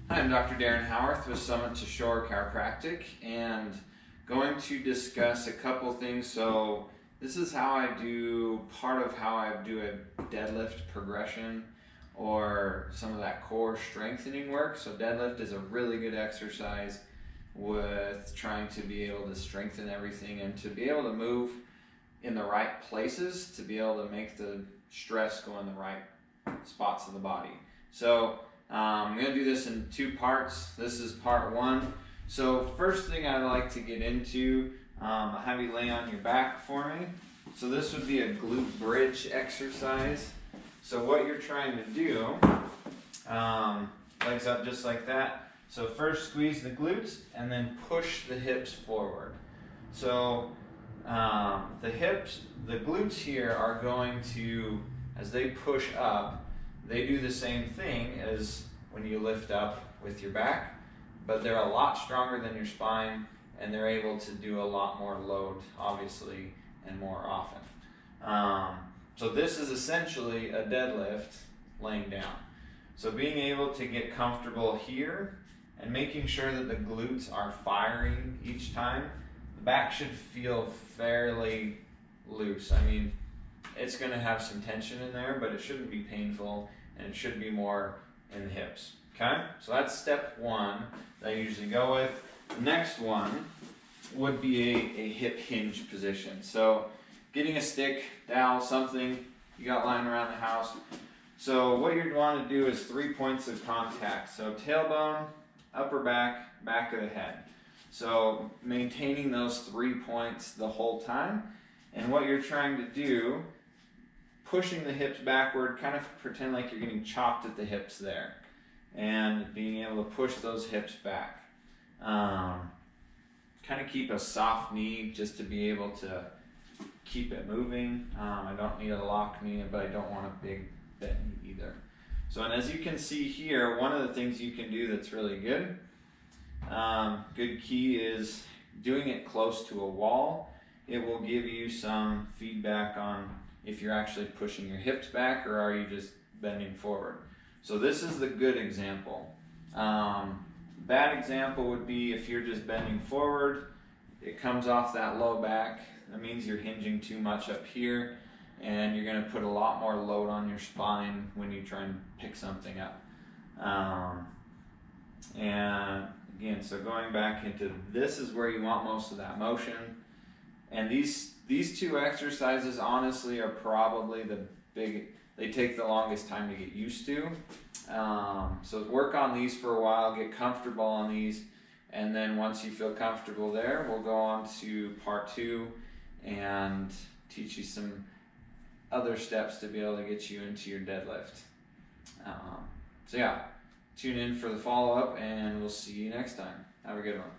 Hi, I'm Dr. Darren Howarth with Summit to Shore Chiropractic, and going to discuss a couple things. So this is how I do, part of how I do a deadlift progression or some of that core strengthening work. So deadlift is a really good exercise with trying to be able to strengthen everything and to be able to move in the right places, to be able to make the stress go in the right spots of the body. So I'm going to do this in two parts. This is part one. So first thing I'd like to get into, I'll have you lay on your back for me. So this would be a glute bridge exercise. So what you're trying to do, legs up just like that. So first squeeze the glutes and then push the hips forward. So the glutes here are going to, as they push up, they do the same thing as when you lift up with your back, but they're a lot stronger than your spine, and they're able to do a lot more load, obviously, and more often. So this is essentially a deadlift laying down. So being able to get comfortable here and making sure that the glutes are firing each time, the back should feel fairly loose. I mean, it's going to have some tension in there, but it shouldn't be painful, and it should be more in the hips. Okay? So that's step one that I usually go with. The next one would be a hip hinge position. So getting a stick, dowel, something you got lying around the house. So what you'd want to do is 3 points of contact. So tailbone, upper back, back of the head. So maintaining those 3 points the whole time. And what you're trying to do, pushing the hips backward, kind of pretend like you're getting chopped at the hips there, and being able to push those hips back. Kind of keep a soft knee just to be able to keep it moving. I don't need a lock knee, but I don't want a big bent knee either. So, and as you can see here, one of the things you can do that's really good, good key is doing it close to a wall. It will give you some feedback on if you're actually pushing your hips back or are you just bending forward. So this is the good example. Bad example would be if you're just bending forward, it comes off that low back. That means you're hinging too much up here, and you're going to put a lot more load on your spine when you try and pick something up. And again, so going back into this is where you want most of that motion. And these two exercises honestly are probably they take the longest time to get used to. So work on these for a while, get comfortable on these, and then once you feel comfortable there, we'll go on to part two and teach you some other steps to be able to get you into your deadlift. So yeah, tune in for the follow-up, and we'll see you next time. Have a good one.